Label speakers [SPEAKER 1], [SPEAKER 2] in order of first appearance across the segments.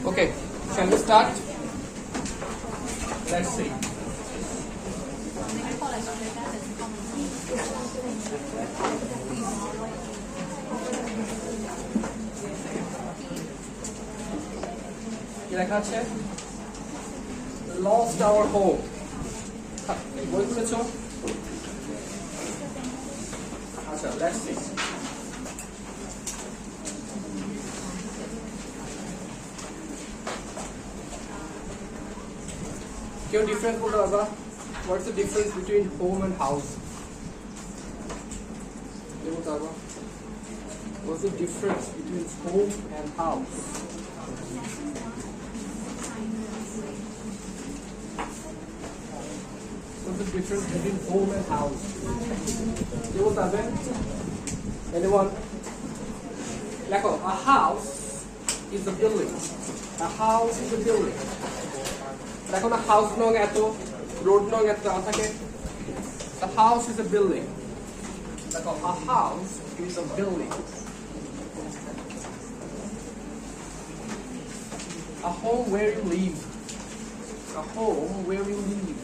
[SPEAKER 1] Okay, shall we start? Let's see. কি লেখা আছে? Lost our home. বই খুলেছো? আচ্ছা, let's see. কেউ ডিফারেন্স বলতে পারবা? What's the difference between home and house? কেউ বলতে পারবা? What's the difference between home and house? What's the difference between home and house? কেউ বলতে পারবে? Anyone? দেখো, a house is a building. A house is a building. দেখো না, house নং এত, রোড নং এত থাকে। The house is a building. দেখো, a house is a building. A home where you live. A home where you live.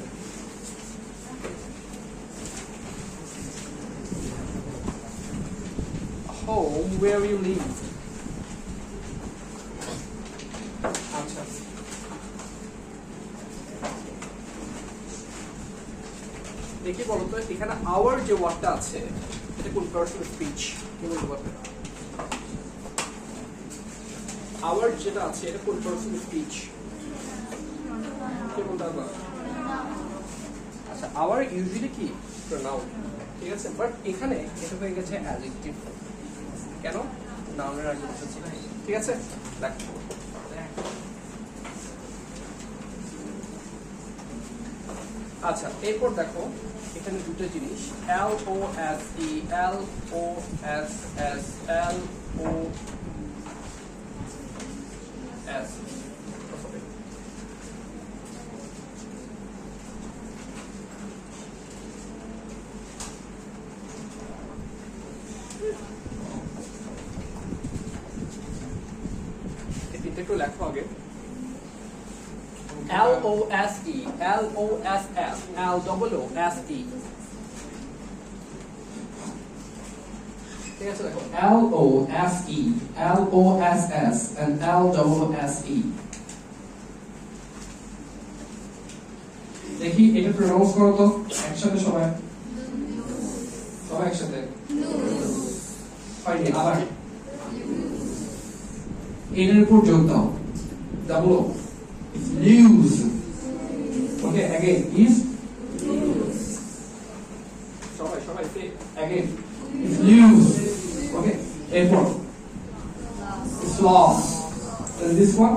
[SPEAKER 1] A home where you live. আচ্ছা, দেখি বলো তো, এখানে আওয়ার যে ওয়ার্ডটা আছে এটা কোন পার্সন স্পিচ? কি বলতে পারবে? আওয়ার যেটা আছে এটা কোন পার্সন স্পিচ? কি বলতে পারবা? আচ্ছা, আওয়ার ইউজুয়ালি কি প্রোনাউন, ঠিক আছে, বাট এখানে এটা হয়ে গেছে অ্যাডজেক্টিভ। কেন? নাউনের আগে বসেছি, ঠিক আছে। দেখো, আচ্ছা, এরপর দেখো এখানে দুটো জিনিস, এল ও এস ই, এল ও এস এস, এল ও এস। এটা একটু লেখো আগে। L-O-S-E, L-O-S-S, L-O-O-S-E. ঠিক আছে, দেখো L-O-S-E, L-O-S-S, and L-O-O-S-E. দেখি এটা প্রনাউন্স করো তো একসাথে সবাই, সবাই একসাথে। হয়নি, আবার এর উপর জোর দাও, double O. Lose. Okay, again, is lose. Sorry, say again. It's lose. Okay, airport. It's lost. And this one,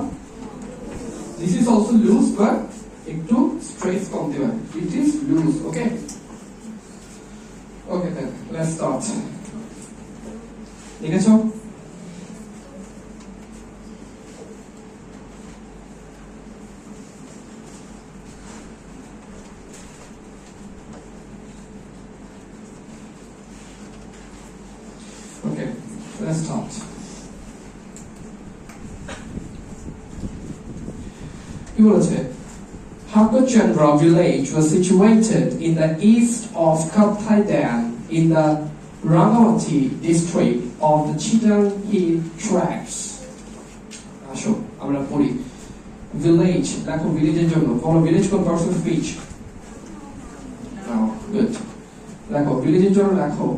[SPEAKER 1] this is also lose, but একটু stress কম দিবা. It is lose. Okay. Okay then, let's start. ঠিক আছে? Okay, let's start. He was it. Hakochandra village was situated in the east of Kathaidan in the Rangamati district of the Chittagong Hill Tracts. Asho, amra pori. Village, lakho village er jonno. Kono village kon person speech. No, good. Lakho village er jonno lakho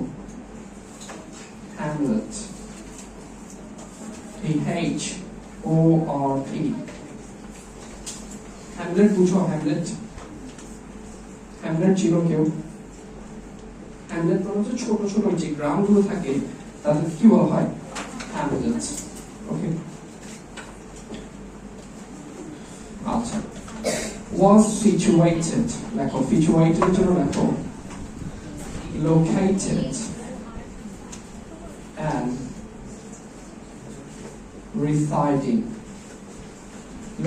[SPEAKER 1] Hamlet. H-O-R-T. Hamlet বুঝো? Hamlet. Hamlet ছিল কেউ? Hamlet মানে হচ্ছে ছোট ছোট যে গ্রামগুলো থাকে তাদের কি বলা হয়? Hamlets. ওকে, আচ্ছা, was situated, লেখো situated এর জন্য লেখো located and residing.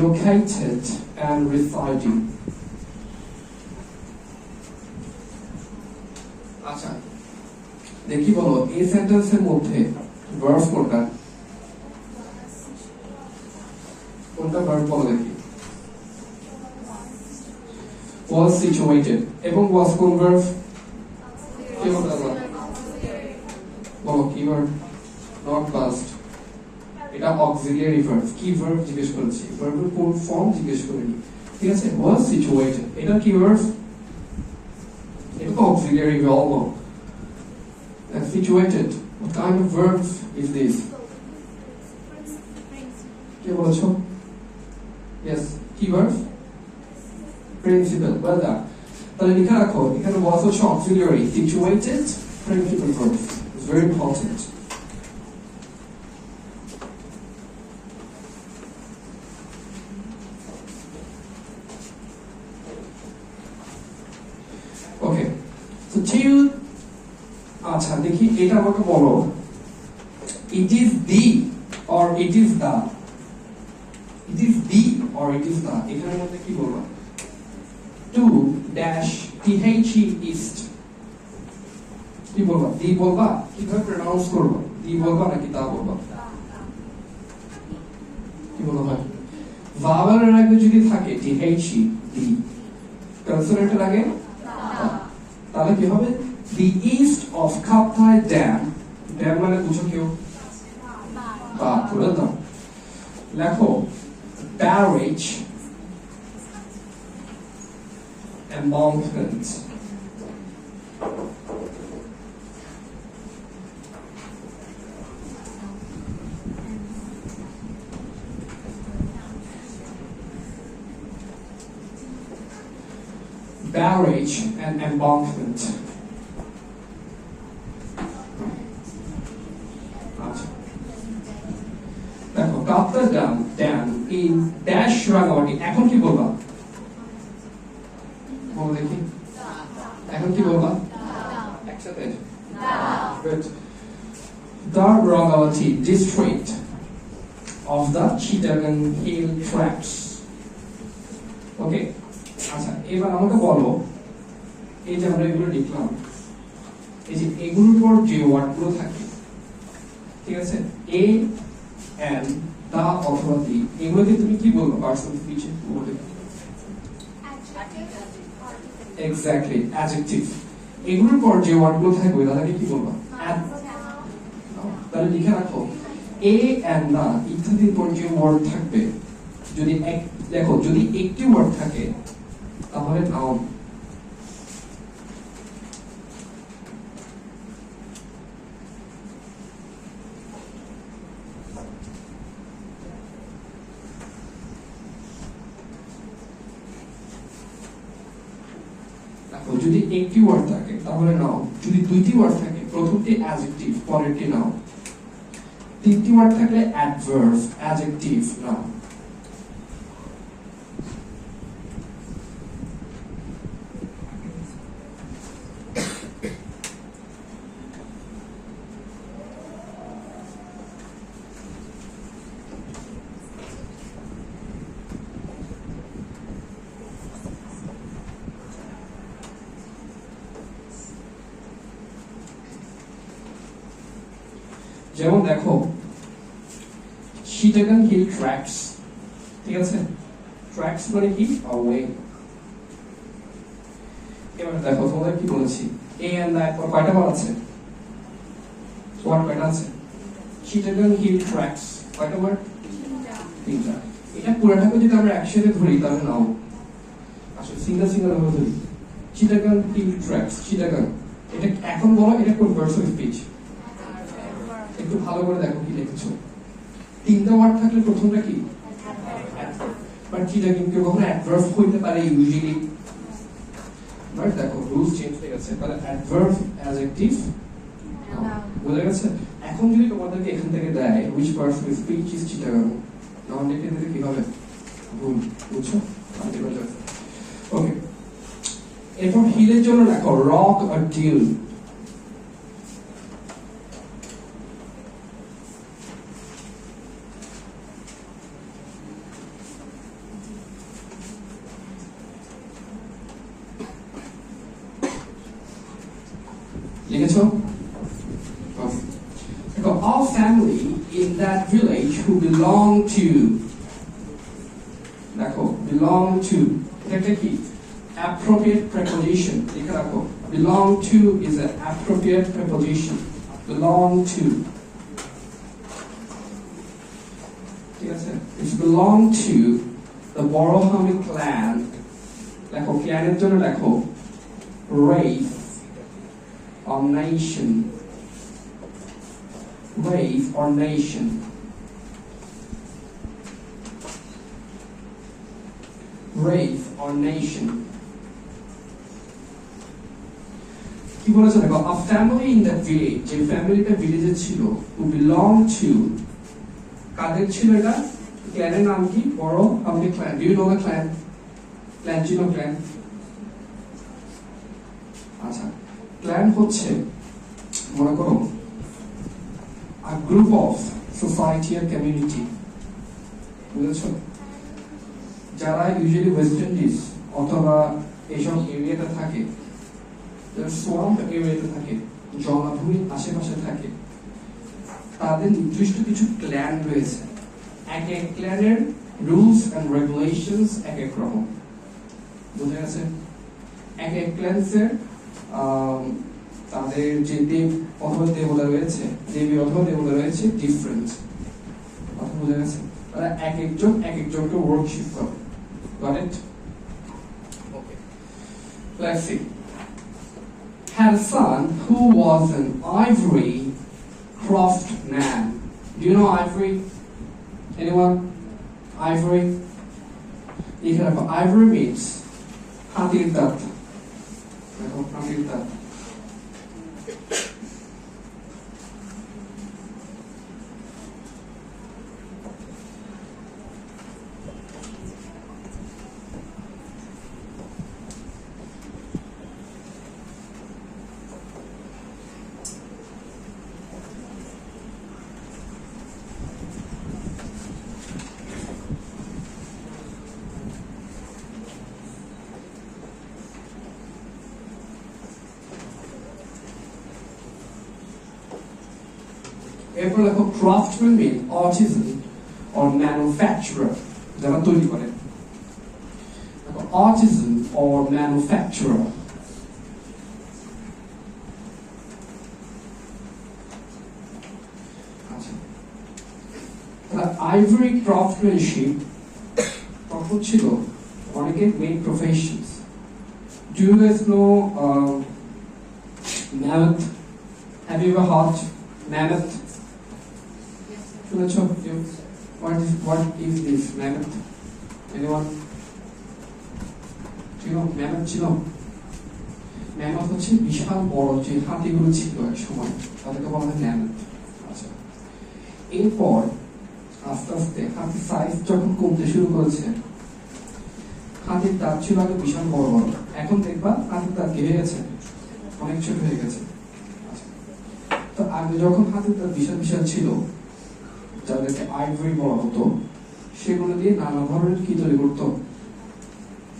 [SPEAKER 1] Located and residing. আচ্ছা, দেখি বলো এই সেন্টেন্সের মধ্যে ভার্ব কোনটা? কোনটা ভার্ব বলো দেখি was situated এবং was কোন ভার্ব কি বলতে পারবা বলো কি ভার্ব not past এটা অক্সিলিয়ারি ভার্ব কি ভার্ব জিজ্ঞেস করেছি ভার্বের কোন ফর্ম জিজ্ঞেস করিনি ঠিক আছে was situated এটা কি ভার্ব এটা তো auxiliary verb and situated what kind of verb is this কি বলছো yes কি ভার্ব principal well done তাহলে লিখে রাখো এখানে was হচ্ছে auxiliary situated principal verb it's very important okay so till আচ্ছা দেখি এটা আমাকে বলো it is the or it is the it is the or it is the এখানের মধ্যে কি বলবা to dash the east কি বলবা দি বলবা কিভাবে প্রনাউন্স করবা দি বলবা নাকি তা বলবা কি বলা হয় ভাওয়েলের আগে যদি থাকে the দি কনসোনেন্টের আগে তাহলে কি হবে the east of Kaptai Dam dam মানে বুঝো কেউ বা পুরো দাও লেখো barrage embankment barrage and embankment দেখো Kaptai dam in dash Rangamati এখন কি বলবা বলো দেখি এখন কি বলবা একসাথে good the Rangawati district of the Chittagong Hill Tracts okay আচ্ছা এবার আমাকে বলো এই যে আমরা এগুলো লিখলাম এই যে এগুলোর পর যে ওয়ার্ডগুলো থাকে ঠিক আছে এ এন্ড দা অথবা দি এগুলোকে তুমি কি বলবো পার্সন স্পিচে বলতে এক্স্যাক্টলি অ্যাডজেক্টিভ এগুলোর পর যে ওয়ার্ডগুলো থাকবে তাদেরকে কি বলবা তাহলে লিখে রাখো এ এন্ড দা ইত্যাদির পর যে ওয়ার্ড থাকবে যদি দেখো যদি একটি ওয়ার্ড থাকে তাহলে নাউন যদি একটি ওয়ার্ড থাকে তাহলে নাউন যদি দুইটি ওয়ার্ড থাকে প্রথমটি অ্যাডজেক্টিভ পরেরটি নাউন তিনটি ওয়ার্ড থাকলে অ্যাডভার্ব অ্যাডজেক্টিভ নাউন যেমন দেখো Chittagong Hill Tracts ঠিক আছে ট্র্যাক্টস মানে কি ওয়ে এবার দেখো তোমাদের কি বলেছি এ এন্ড দ্যাট পর কয়টা বার আছে ওয়ার্ড কয়টা আছে Chittagong Hill Tracts কয়টা বার তিনটা এটা পুরোটাকে যদি আমরা একসাথে ধরি তাহলে নাও আসলে সিঙ্গেল ভাবে ধরি Chittagong Hill Tracts Chittagong এটা এখন বলো এটা কোন ভার্ব অফ স্পিচ একটু ভালো করে দেখো কি লিখেছো তিনটা ওয়ার্ড থাকলে প্রথমটা কি বাট যেটা কিন্তু কখনো অ্যাডভার্ব হইতে পারে ইউজুয়ালি বাট দেখো রুলস চেঞ্জ হয়ে গেছে তাহলে অ্যাডভার্ব অ্যাডজেক্টিভ বুঝা গেছে এখন যদি তোমাদেরকে এখান থেকে দেয় which part of speech is Chittagong নাও লিখে দিলে কি হবে ভুল বুঝছো ওকে এরপর হিলের জন্য লেখো রক আর ডিল লিখেছো দেখো all family in that village who belong to দেখো belong to এটা কি appropriate preposition লিখে রাখো belong to is an appropriate preposition belong to ঠিক আছে it belong to the Borohami clan লেখো ক্ল্যানের জন্য লেখো race or nation race or nation race or nation কি বলেছে দেখো a family in that village যে ফ্যামিলিটা ভিলেজে ছিল who belong to কাদের ছিল এটা ক্ল্যানের নাম কি বড় হামলি clan do you know the clan clan চিনো ক্ল্যান আচ্ছা ক্ল্যান হচ্ছে মনে করো a group of society or community বুঝেছো যারা ইউজুয়ালি ওয়েস্ট ইন্ডিজ অথবা এইসব এরিয়াতে থাকে যারা সোয়াম্প এরিয়াতে থাকে জলাভূমির আশেপাশে থাকে তাদের নির্দিষ্ট কিছু ক্ল্যান রয়েছে এক এক ক্ল্যানের রুলস এন্ড রেগুলেশনস এক এক রকম বুঝা গেছে এক এক ক্ল্যান্সের তাদের যে দেব অথবা দেবতা রয়েছে দেবী অথবা দেবতা রয়েছে ডিফারেন্ট কথা বুঝা গেছে তারা এক একজনকে ওয়ার্কশিপ করে got it okay let's see had a son who was an ivory craftsman do you know ivory anyone ivory you can have ivory means hatir tat hatir tat এরপর লেখো craftsman mean artisan or manufacturer যারা তৈরি করে দেখো artisan or manufacturer আচ্ছা ivory craftsmanship তখন ছিল অনেকের main professions do you guys know mammoth have you ever heard mammoth what is this mammoth anyone do you know mammoth ছিল mammoth হচ্ছে বিশাল বড় যে হাতিগুলো ছিল এক সময় তাদেরকে বলা হয় mammoth আচ্ছা এরপর আস্তে আস্তে হাতির সাইজ যখন কমতে শুরু করেছে হাতির দাঁত ছিল আগে বিশাল বড় বড় এখন দেখবা হাতির দাঁত গেড়ে গেছে অনেক ছোট হয়ে গেছে তো আগে যখন হাতির দাঁত বিশাল বিশাল ছিল যাদেরকে আইভরি বলা হতো সেগুলো দিয়ে নানা ধরনের কি তৈরি করতো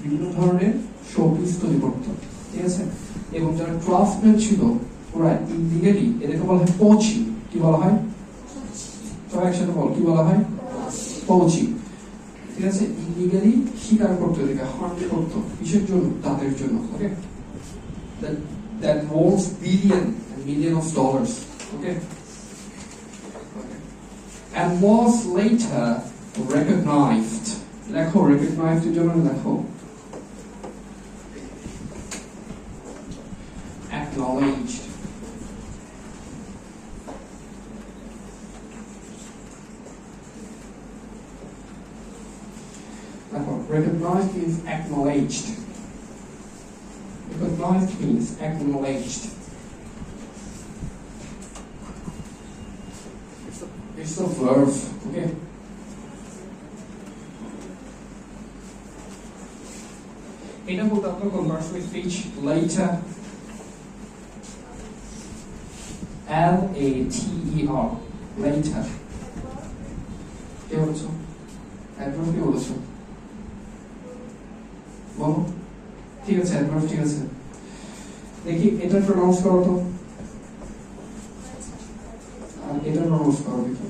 [SPEAKER 1] বিভিন্ন ধরনের শোপিস তৈরি করতো ঠিক আছে এবং যারা ক্রাফটম্যান ছিল ওরা ইলিগালি এদেরকে বলা হয় পোচি কি বলা হয় সবাই একসাথে বল কি বলা হয় পোচি ঠিক আছে ইলিগালি শিকার করতো এদেরকে হান্ট করতো কিসের জন্য তাদের জন্য ওকে that worth billion and million of dollars okay and was later recognized লেখো recognized এর জন্য লেখো acknowledged লেখো recognized means acknowledged recognized means acknowledged it's a verb okay এটা বলতে আপনার conversational speech later later later কে বলছো অ্যাডভার্ব কে বলছো বলো ঠিক আছে অ্যাডভার্ব ঠিক আছে দেখি এটা প্রনাউন্স করো তো আর এটা প্রনাউন্স করো দেখি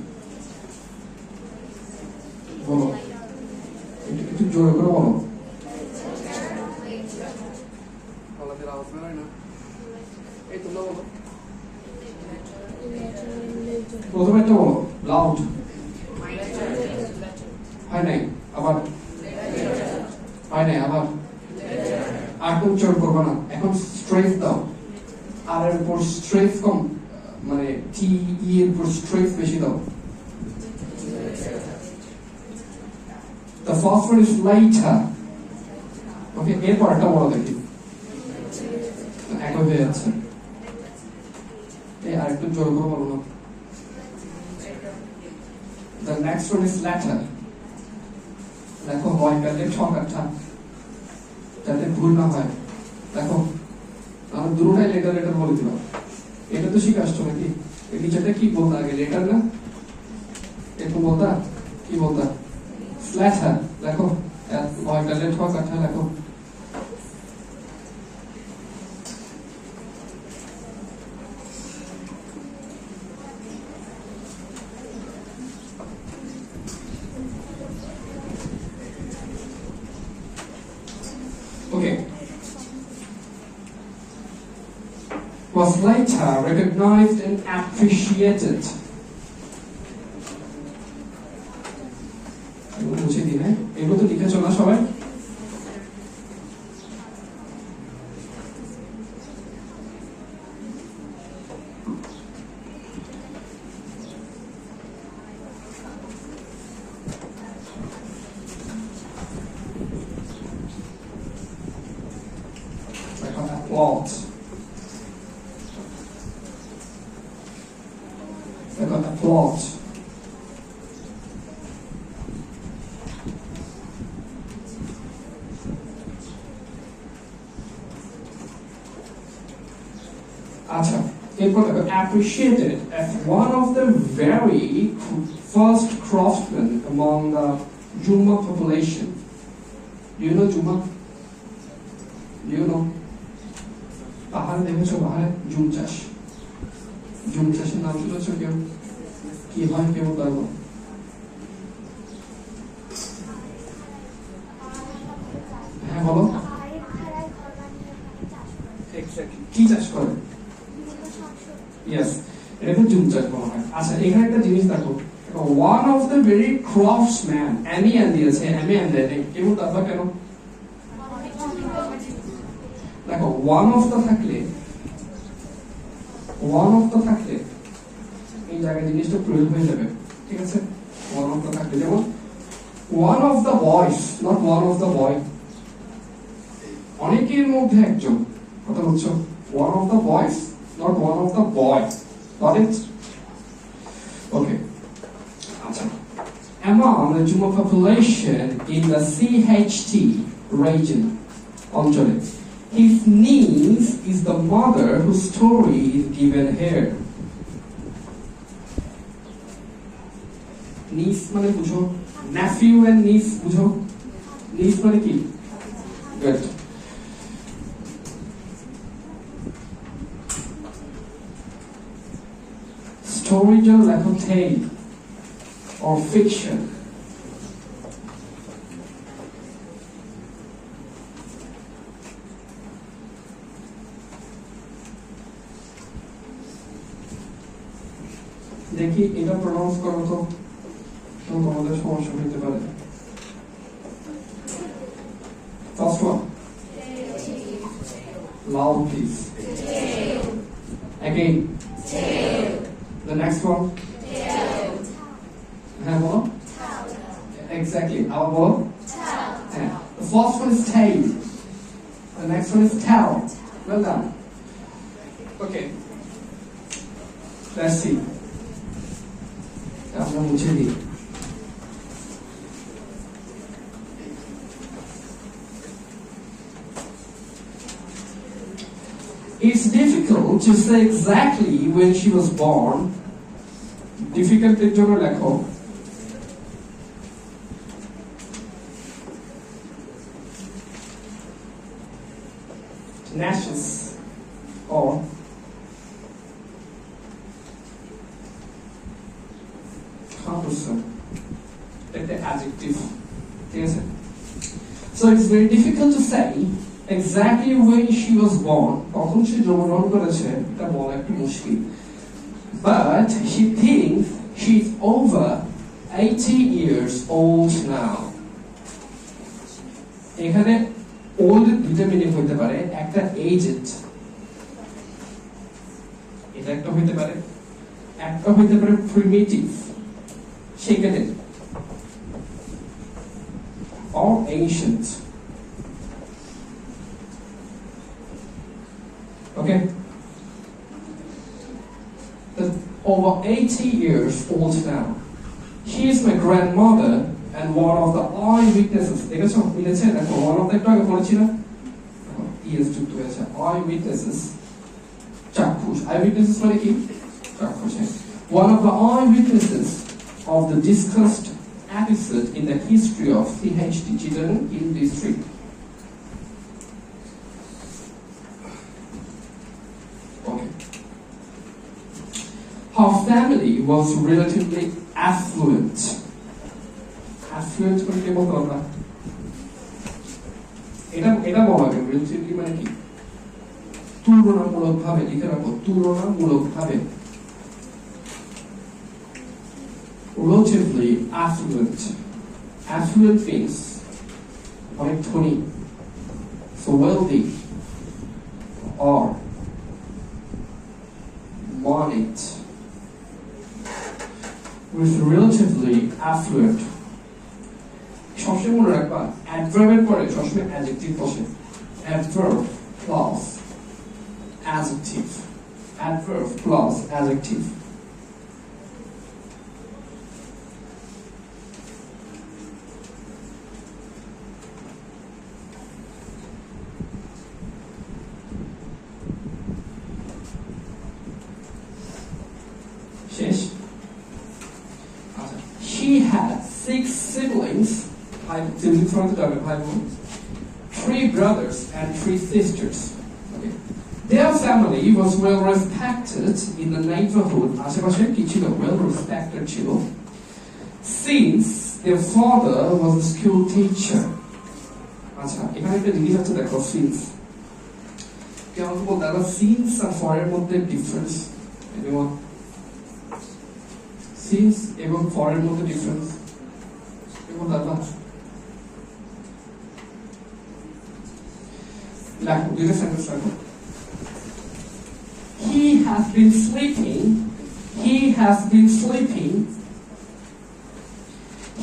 [SPEAKER 1] বলো একটু জোরে করে বলো। প্রথমে তো বলো লাউড। হয় নাই আবার, হয় নাই আবার, আর তো উচ্চারণ করবো না। এখন স্ট্রেস দাও, আর এর উপর স্ট্রেস কম, মানে টি ই এর উপর স্ট্রেস বেশি দাও। The first one is later. Okay, এরপর একটা বড় দেখি, একই হয়ে যাচ্ছে। এই আরেকটু জোর করে বলো না। The next one is latter. দেখো হয় কালে ঠকাটা, যাতে ভুল না হয়। দেখো আমরা দুটোটাই লেটার লেটার বলে দিলাম। এটা তো শিখে আসছো নাকি? এই টিচারটা কি বলতো আগে, লেটার না এরকম বলতা, কি বলতা? স্ল্যাটার। দেখো হয় কালে ঠকাটা, দেখো okay. Was later recognized and appreciated. মুছে দিন, হ্যাঁ এগুলো তো লিখেছো না সবাই? Applaud. I got applaud. Acha, এরপর appreciated as one of the very first craftsmen among the Juma population. Do you know Juma? Do you know? পাহাড় দেখেছো? পাহাড়ে জুম চাষ, জুম চাষের নাম শুনেছো কেউ? কি হয় কেউ বলবো? হ্যাঁ বলো, কি চাষ করে? ইয়েস, এটা জুম চাষ বলা হয়। আচ্ছা এখানে একটা জিনিস দেখো, one of the very craftsman, অ্যামি an দিয়েছে, অ্যামি অ্যান দেয় নাই, কেউ তারপর কেন? দেখো ওয়ান অফ দ্য থাকলে, ওয়ান অফ দ্য থাকলে এই জায়গায় জিনিসটা প্রয়োগ হয়ে যাবে, ঠিক আছে? ওয়ান অফ দ্য থাকলে, যেমন one of the boys, not one of the boy. অনেকের মধ্যে একজন, কথা বলছো, one of the boys, not one of the boy. Got it? Okay. আচ্ছা, among the Juma population in the CHT region, অঞ্চলে, his niece is the mother whose story is given here. Niece মানে বুঝো, nephew and niece বুঝো, niece মানে কি? Good. Story জন্য লেখো tale or fiction. দেখি এটা প্রনাউন্স করো তো, তোমাদের সমস্যা হতে পারে। First one, loud please. Again. The next one. হ্যাঁ বলো। Exactly. আবার বলো। The first one is tail. The next one is tell. Well done. Okay. Let's see. আমরা মুছে দিই। It's difficult to say exactly when she was born. Difficult এর জন্য লেখো tenacious or cumbersome. একটা adjective, ঠিক আছে? So it's very difficult to say exactly when she was born, কখন সে জন্মগ্রহণ করেছে এটা বলা একটু মুশকিল, but she thinks she's over 80 years old now. এখানে old দুটো মিনিং হতে পারে, একটা aged, এটা একটা হতে পারে, একটা হতে পারে primitive, সেকেন্ডের, or ancient. Okay? That's over 80 years old now. She is my grandmother and one of the eyewitnesses. দেখেছো মিলেছে? দেখো one of the একটু আগে পড়েছি না? ইয়েস যুক্ত হয়েছে eyewitnesses. চাক্ষুষ eyewitnesses মানে কি? চাক্ষুষ। One of the eyewitnesses of the discussed episode in the history of CHD Chittagong Hill District. Okay. Her family was relatively affluent. Affluent মানে কি বলতে পারবা? এটা বলা যায় relatively মানে কি? তুলনামূলকভাবে লিখে রাখো, তুলনামূলকভাবে। Relatively affluent. Affluent means অনেক ধনী, so wealthy or moneyed. With relatively affluent. সবসময় মনে রাখবা adverb পরে সবসময় adjective বসে, adverb plus adjective, adverb plus adjective. She had 6 siblings, 3 brothers and 3 sisters. Okay. Their family was well respected in the neighborhood. আশেপাশে কি ছিল? Well respected ছিল. Since their father was a school teacher. আচ্ছা, এখানে একটা জিনিস আছে দেখো, since. কেমন বলতে পারো since আর for এর মধ্যে ডিফারেন্স? Anyone? Since এবং for এর মধ্যে ডিফারেন্স এবং দাদা লেখো, দুইটা সেন্টেন্স লেখো। He has been sleeping. He has been sleeping.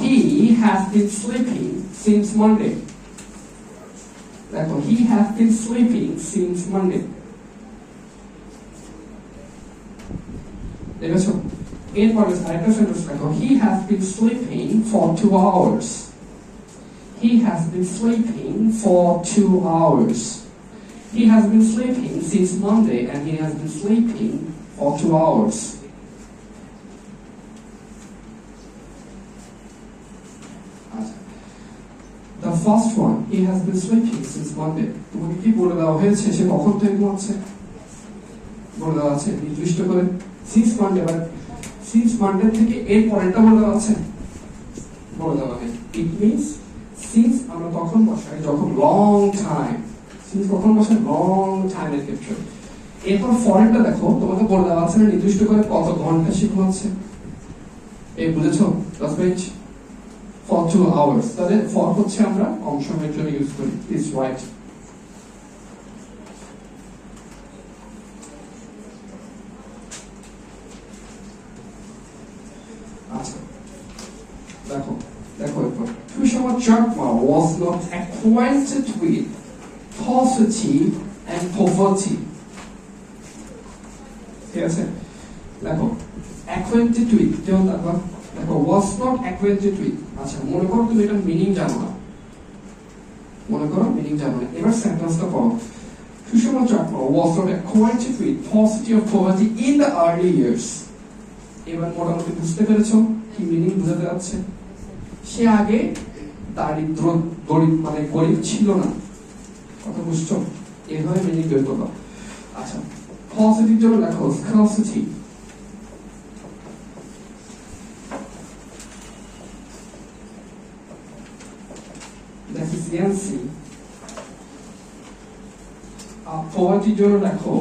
[SPEAKER 1] He has been sleeping since Monday. লেখো, he has been sleeping since Monday. দেখেছো? এরপরে আরেকটা সেন্টেন্স লেখো, he has been sleeping for 2 hours. He has been sleeping for 2 hours. He has been sleeping since Monday and he has been sleeping for 2 hours. The first one, he has been sleeping since Monday. তোমাকে কি বলে দেওয়া হয়েছে সে কখন থেকে ঘুমাচ্ছে? বলে দেওয়া আছে নির্দিষ্ট করে since Monday, but since Monday থেকে এর পরেরটা বলে দেওয়া আছে? বলে দেওয়া নেই। It means since আমরা তখন বসাই যখন long time, since কখন বসাই long time এর ক্ষেত্রে। এরপর ফরেনটা দেখো, তোমাকে বলে দেওয়া আছে না নির্দিষ্ট করে কত ঘন্টা সে ঘুমাচ্ছে। এই বুঝেছো? 10 মিনিট for 2 hours. তাহলে for হচ্ছে আমরা কম সময়ের জন্য ইউজ করি, is right. আচ্ছা দেখো দেখো এরপর Kushama Chakma was not acquainted with paucity and poverty. ঠিক আছে? দেখো acquainted with, যেমন দেখো was not acquainted with. আচ্ছা মনে করো তুমি এটা মিনিং জানো না, মনে করো মিনিং জানো না, এবার সেন্টেন্সটা পড়ো। Kushama Chakma was not acquainted with paucity or poverty in the early years. এবার মোটামুটি বুঝতে পেরেছো কি মিনিং বুঝাতে যাচ্ছে? সে আগে দারিদ্র মানে গরিব ছিল না, কথা বুঝছো? এভাবে মিনিং বের করো। আচ্ছা পজিটিভ জন্য লেখো scarcity, deficiency poverty জন্য লেখো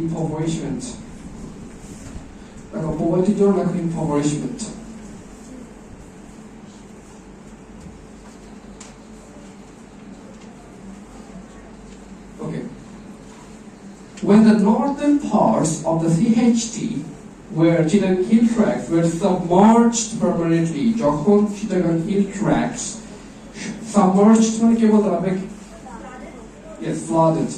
[SPEAKER 1] impoverishment. Like a poverty or like impoverishment. Okay. When the northern parts of the CHT where Chittagong Hill Tracts were submerged permanently, যখন Chittagong Hill Tracts submerged মানে কি বলতে পারবে? Yes, flooded.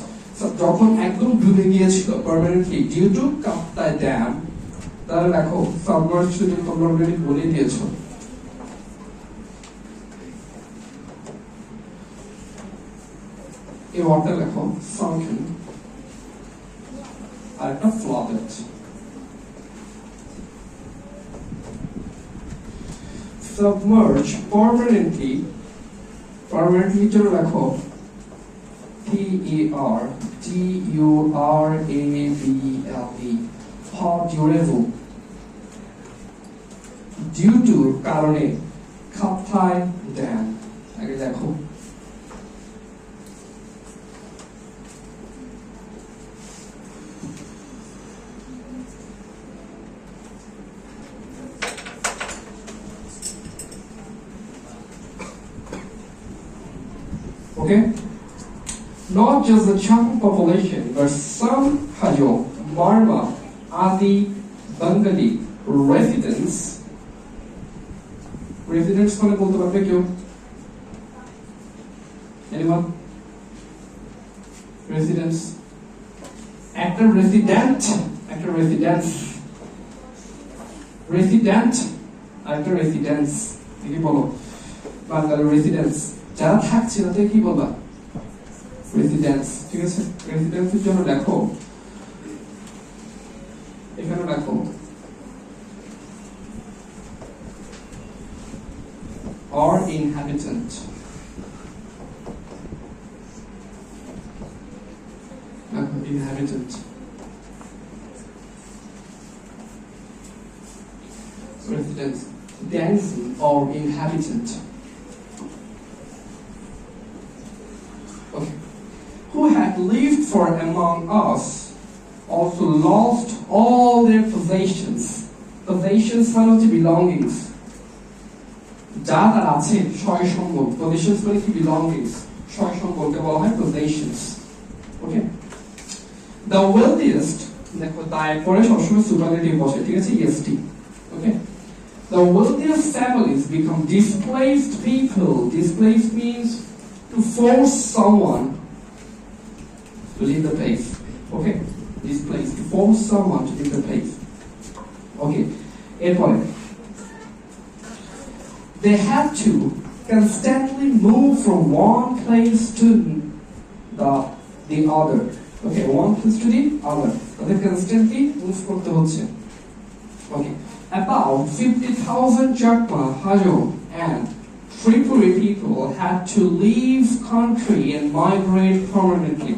[SPEAKER 1] যখন একদম ডুবে গিয়েছিল permanently due to Kaptai dam তাহলে দেখো সাবমার্জ যদি তোমরা অলরেডি বলে দিয়েছো এই ওয়াটার লেখো সানকেন আর একটা ফ্লাডেড সাবমার্জ পার্মানেন্টলি জন্য লেখো P-E-R-D-U-R-A-B-L-E Perdurable due to কারণে কাপ্তাই ড্যাম আগে দেখো okay. Not just the Chakma population, but some Hajo, Marma, Adi, Bengali residents মানে বলতে পারবে কেউ? Anyone? Residents? একটা resident আর একটা residence কি বলো? বাঙালি residents যারা থাকছে তাদের কি বলবা? রেসিডেন্স ঠিক আছে রেসিডেন্সের জন্য লেখো এখানে লেখো or inhabitant residence denizen or inhabitant okay who had lived for among us also lost all their possessions মানে হচ্ছে belongings যা তার আছে সয় সম্বল possessions মানে কি belongings সয় সম্বলকে বলা হয় possessions okay the wealthiest দেখো তাই পরে সবসময় সুপারলেটিভ বসে ঠিক আছে est okay the wealthiest families become displaced people displaced means to force someone to leave the place. Okay? Displaced. To force someone to leave the place. Okay. Airport. They had to constantly move from one place to the other. Okay, one place to the other. They constantly move করতে হচ্ছে. Okay. About 50,000 Chakma, Hajo, and Tripuri people had to leave country and migrate permanently.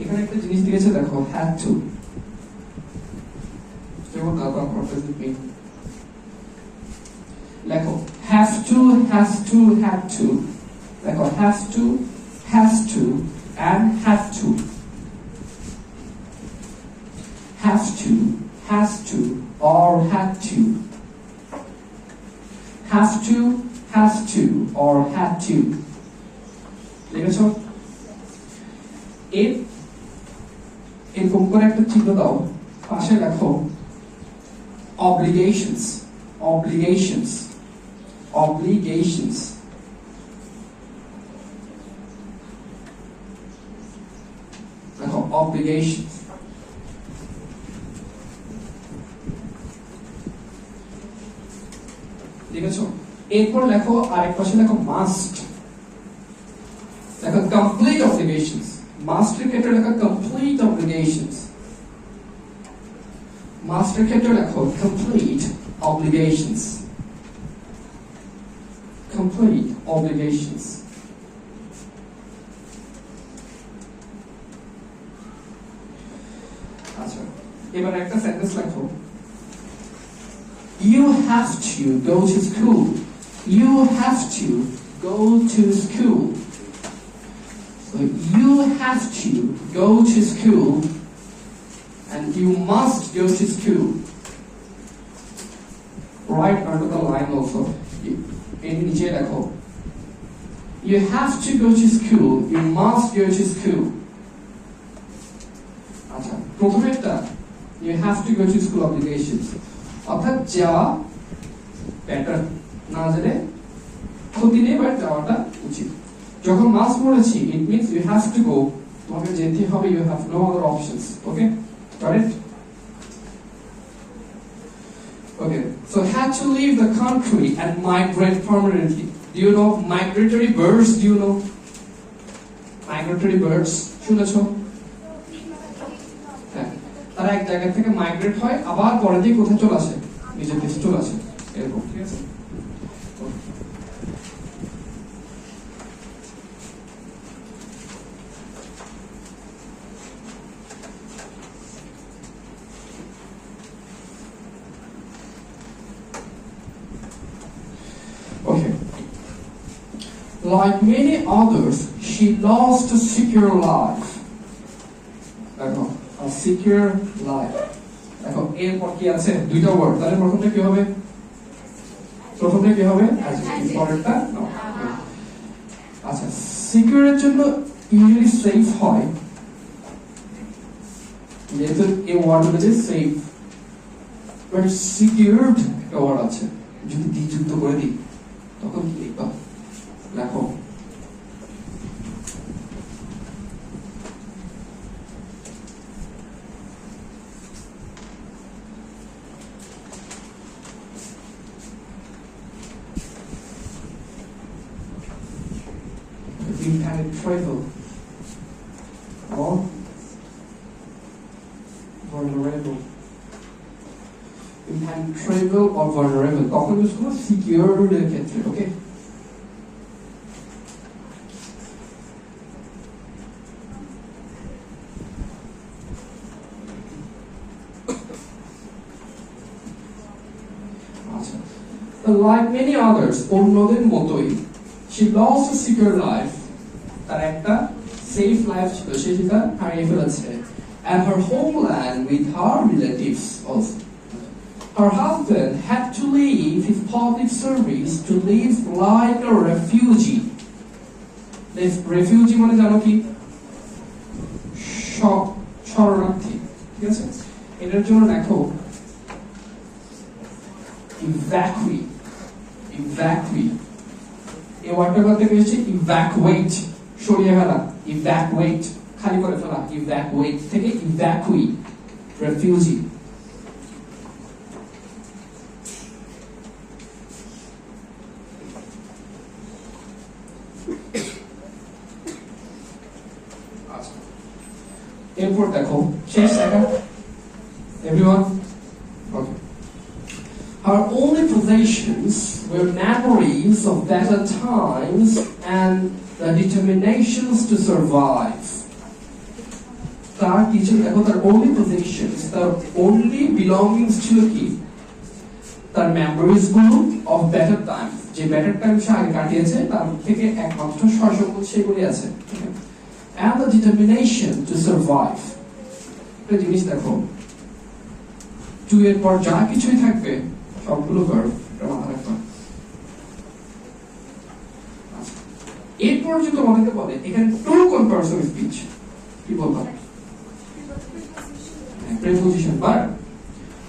[SPEAKER 1] এখানে একটা জিনিস দিয়েছে দেখো had to যেমন তারপর purpose মিন লেখো have to লেখো has to and have to or had to has to or had to লিখেছো এরকম করে একটা চিহ্ন দাও পাশে লেখো obligations লেখো obligations লিখেছো এরপর লেখো আরেক পাশে লেখো must লেখো complete obligations must এর ক্ষেত্রে লেখা complete obligations মাস্টের ক্ষেত্রে লেখো complete obligations. Complete obligations. আচ্ছা এবার একটা সেন্টেন্স লেখো You have to go to school. You have to go to school. So you have to go to school and you must go to school. Right under the line also. In নিচে লেখো You have to go to school. You must go to school. আচ্ছা প্রথমেরটা You have to go to school obligations. অর্থাৎ যাওয়া better না জেনে ক্ষতি নেই but যাওয়াটা উচিত যখন মাস্ট বলেছি it means you have to go তোমাকে যেতে হবে you have no other options okay got it okay so had to leave the country and migrate permanently do you know migratory birds do you know migratory birds শুনেছো তারা এক জায়গা থেকে migrate হয় আবার পরে দিয়ে কোথায় চলে আসে নিজের দেশে চলে আসে এরকম ঠিক আছে Okay. Like many others, she lost a secure life. A secure life. দেখো এরপর কি আছে দুইটা ওয়ার্ড তাহলে প্রথমটা কি হবে পরেরটা আচ্ছা সিকিউরের জন্য ইউজুয়ালি সেফ হয় যেহেতু এই ওয়ার্ডটা যে সেফ বাট সিকিউরড একটা ওয়ার্ড আছে যদি দ্বিযুক্ত করে দিই তখন কি লিখবা লেখো impenetrable or vulnerable. Impenetrable or vulnerable. তখন ইউজ করব সিকিউরড এর ক্ষেত্রে ওকে আচ্ছা like many others অন্যদের মতোই she lost a secure life তার একটা সেফ লাইফ ছিল সেটা হারিয়ে ফেলেছে and her homeland with her relatives also. Her husband had to leave his public service to live like a refugee. This refugee মানে জানো কি শরণার্থী ঠিক আছে এটার জন্য দেখো evacuate এই ওয়ার্ডটা বলতে পেরেছি evacuate সরিয়ে ফেলা evacuate খালি করে ফেলা evacuate থেকে evacuate refugee এরপর দেখো শেষ দেখা everyone okay her only possessions were memories of better times and the determinations to survive. তার কিছু দেখো তার only possessions, তার only belongings ছিল কি তার memories গুলো of better times, যে better times সে আগে কাটিয়েছে তার থেকে একমাত্র সর্বমোট সেগুলি আছে and the determination to survive. একটা জিনিস দেখো টু এর পর যা কিছুই থাকবে সবগুলো ভার্ব এটা মাথায় রাখবা এরপর যদি তোমাদেরকে বলে এখানে টু কোন পারসন স্পিচ কি বলবা প্রিপোজিশন বার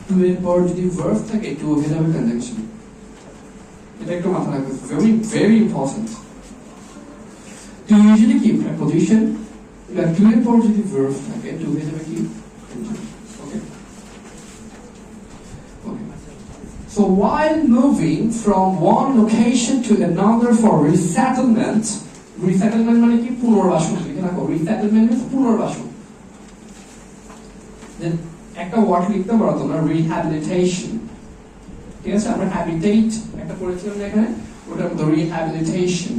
[SPEAKER 1] টু এর পর যদি ভার্ব থাকে টু হয়ে যাবে কনজাংশন এটা একটু মাথায় রাখবে very very important to usually কি প্রিপোজিশন এবার টু এর পর যদি ভার্ব থাকে টু হয়ে যাবে কি ওকে So while moving from one location to another for resettlement মানে কি পুনর্বাসন এখানে দেখো resettlement means পুনর্বাসন একটা ওয়ার্ড লিখতে পারো তোমরা রিহ্যাবিলিটেশন, ঠিক আছে? আমরা হ্যাবিটেট একটা পড়েছিলাম না এখানে, ওটার মধ্যে rehabilitation.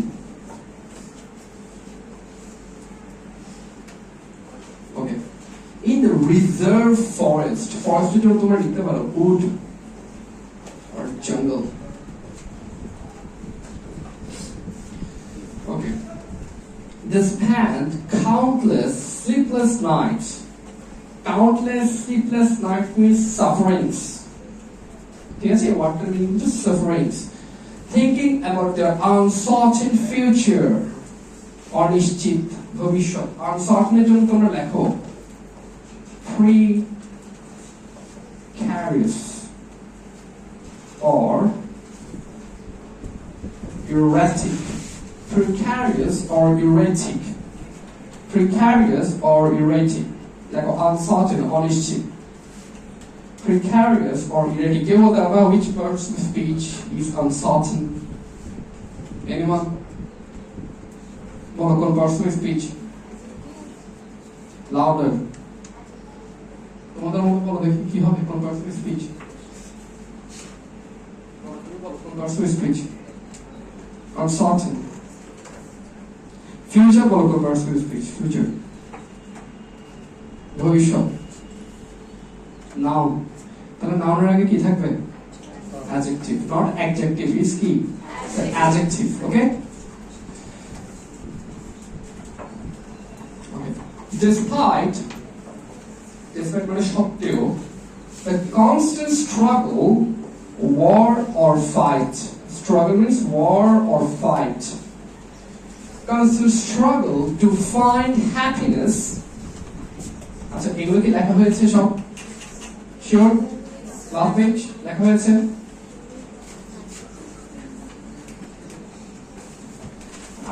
[SPEAKER 1] Okay, in the reserve forest, ফরেস্টের জন্য তোমরা লিখতে পারো wood or jungle. Okay, they spent countless sleepless nights. Countless sleepless nights means sufferings. ঠিক আছে, what do you mean? Just sufferings, thinking about their uncertain future. অনিশ্চিত ভবিষ্যৎ, uncertain এর জন্য তোমরা লেখো precarious or erratic. Precarious or erratic. Precarious or erratic. Like uncertain, অনিশ্চিত. Precarious or erratic. Give what about which person speech is uncertain? Anyone? What person speech? Louder. তোমাদের মধ্যে বলো দেখি কি হবে কোন person speech? কোন person speech? Uncertain. Future বলো কোন person speech? Future. ভবিষ্যৎ। Noun. তাহলে নাউনের আগে কি থাকবে? Adjective, not adjective. Is কি? Adjective. Okay? Okay. Despite মানে সত্ত্বেও, the constant struggle, war or fight. Struggle means war or fight. Constant struggle to find happiness. আচ্ছা, এগুলো কি লেখা হয়েছে সব? শিওর? লাস্ট পেজ লেখা হয়েছে?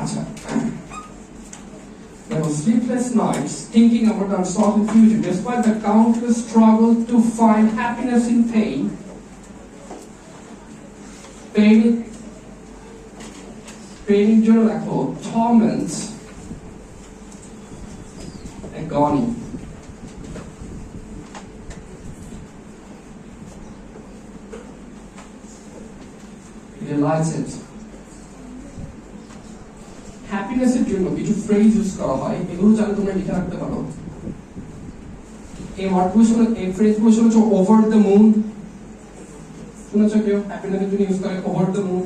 [SPEAKER 1] আচ্ছা, there were sleepless nights thinking about the uncertain future. Despite the countless struggle to find happiness in pain, in জন্য লেখো torment, agony. Delighted. হ্যাপিনেসের জন্য কিছু ফ্রেজ ইউজ করা হয়, এগুলো জানো তোমরা লিখে রাখতে পারো। এই ওয়ার্ডগুলো শুনে, এই ফ্রেজগুলো শুনেছো ওভার দ্য মুন, শুনেছো কেউ? হ্যাপিনেসের জন্য ইউজ করে ওভার দ্য মুন,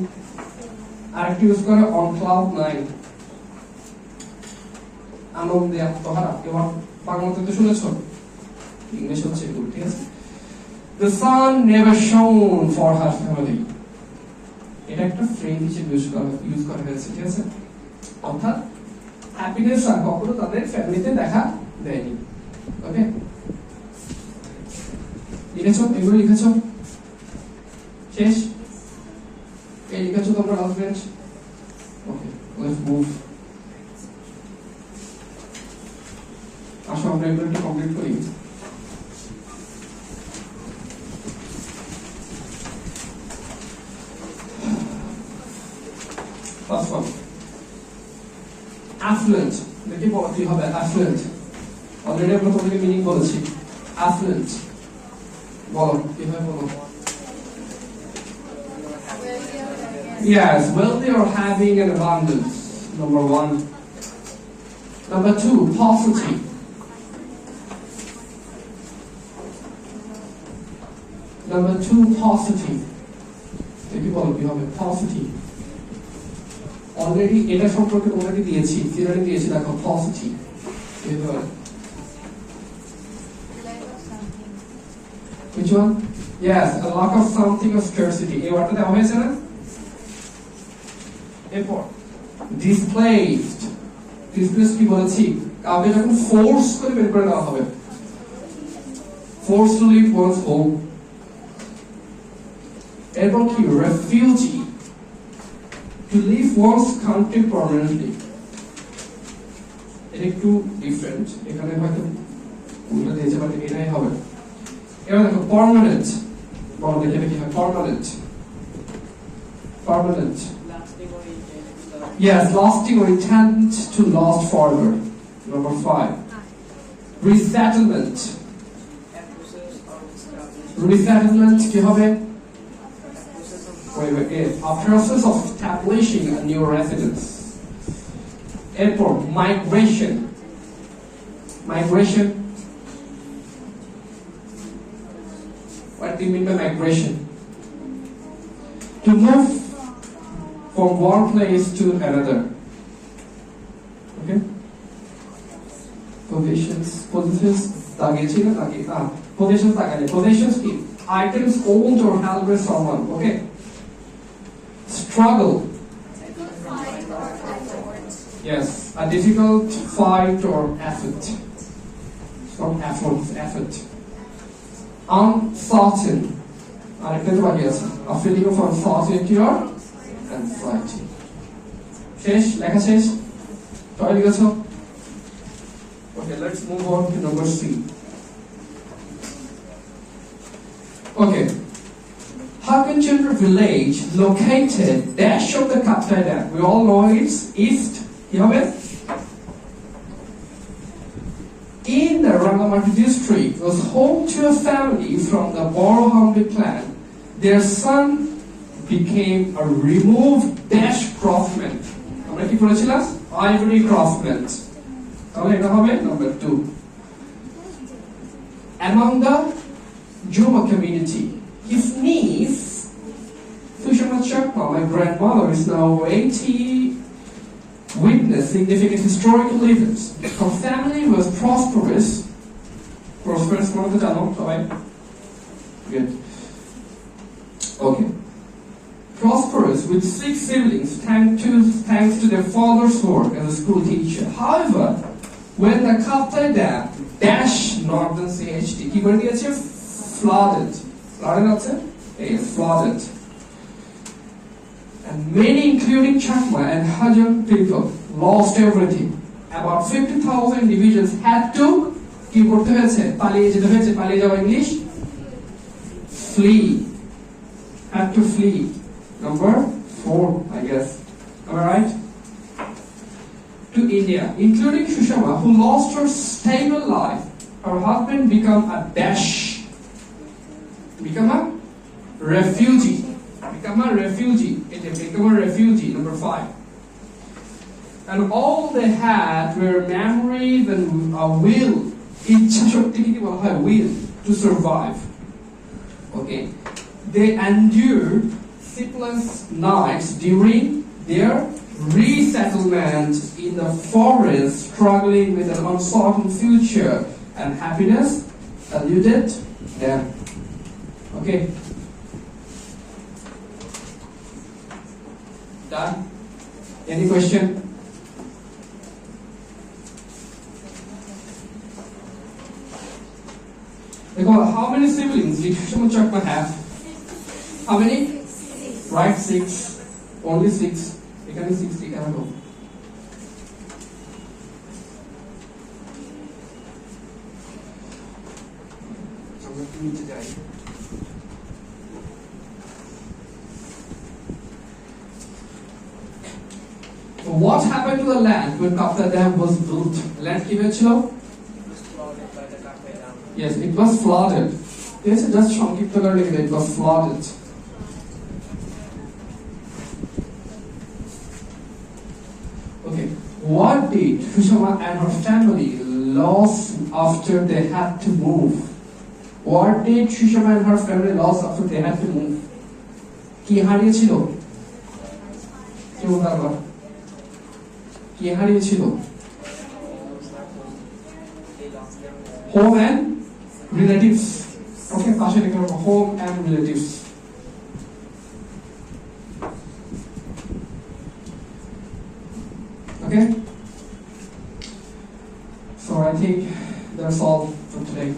[SPEAKER 1] আরেকটা ইউজ করে অন ক্লাউড নাইন, আনন্দে আত্মহারা। এবার বাংলাতে তো শুনেছো, ইংলিশ হচ্ছে এগুলো, ঠিক আছে? The sun never shone for her family. এটা একটা ফ্রেজ হিসেবে ইউজ করা হয়েছে, ঠিক আছে? অর্থাৎ হ্যাপিনেস আর কখনো তাদের ফ্যামিলিতে দেখা দেয়নি। ওকে, লিখেছো? এগুলো লিখেছো? শেষ? এই লিখেছো তোমরা last bench? Okay, let's move. আসো আমরা এগুলো একটু কমপ্লিট করি। First one, affluent. দেখি বলো কি হবে affluent. অলরেডি আমরা তোমাদেরকে মিনিং বলেছি। affluent বলো কিভাবে বলো? Yes, wealthy or having an abundance. Number one. Number two, paucity. Number two, paucity. দেখি বলো কি হবে? paucity. অলরেডি এটা সম্পর্কে তোমাকে দিয়েছি, থিওরি দিয়েছি, দেখো paucity. Which one? Yes, a lack of something or scarcity. এই ওয়ার্ডটা দেওয়া হয়েছে না? এরপর displaced. displaced কি বলেছি? কাউকে যখন ফোর্স করে বের করে দেওয়া হবে, forced to leave one's home. এরপর কি? refugee. To leave one's country permanently. এটা একটু ডিফারেন্ট, এখানে হয়তো উল্টা দিয়েছে বাট এটাই হবে। এবার দেখো পার্মানেন্ট, বলো দেখে কি হয়? Permanent, permanent, yes, lasting or intent to last forever. Number 5, resettlement. Resettlement কি হবে? A process of establishing a new residence. এরপর migration. Migration. What do you mean by migration? To move from one place to another. Okay? Possessions. Possessions কি? Items owned or held by someone. Okay? Struggle. Yes, a difficult fight or effort. From effort. Uncertain. A feeling of uncertainty or anxiety. শেষ লেখা শেষ তাই লিখেছো? Okay, let's move on to number C. Okay. Hakunchandra village located dash of the Kaptai Dam. We all know it's east. In the Rangamati district was home to a family from the Borohambi clan. Their son became a removed dash craftsman. আমরা কি পড়েছিলাম? Ivory craftsman. তাহলে এটা হবে number 2. Among the Juma community, his niece Sushma Chakma, my grandmother, is now 80, witnessed significant historical events. Her family was prosperous. Prosperous one of the channel, right? Good. Okay. Prosperous with 6 siblings thanks to their father's work as a school teacher. However, when the Kaptai Dam dash northern CHD কি করে দিয়েছে? Flooded আছে? Flooded. And many, including Chakma and Hajar people, lost everything. About 50,000 individuals had to কি করতে হয়েছে? পালিয়ে যেতে হয়েছে। পালিয়ে যাওয়া English? Flee. Had to flee. Number 4, I guess. Am I right? To India, including Sushma, who lost her stable life. Her husband became a dash. Become a refugee. Become a refugee. Number 5. And all they had were memories and a will. Will to survive. Okay. They endured sleepless nights during their resettlement in the forest, struggling with an uncertain future, and happiness eluded them. Okay. Done? Any question? How many siblings did Sushma Chakma have? How many? Right, 6. Only 6. Ekhane 60 কেন তো? আমরা কি নিচে যাই? What happened to the land when Kaptai Dam was built? Land কি হয়েছিল? Yes, it was flooded. Yes, just সংক্ষিপ্ত করে লিখে it was flooded. Okay, what did Sushma and her family lost after they had to move? What did Sushma and her family lost after they had to move? কি হারিয়েছিল? কেউ বলতে কি হারিয়েছিল? Home and relatives. Okay, পাশে লিখে রাখো home and relatives. Okay? So I think that's all for today.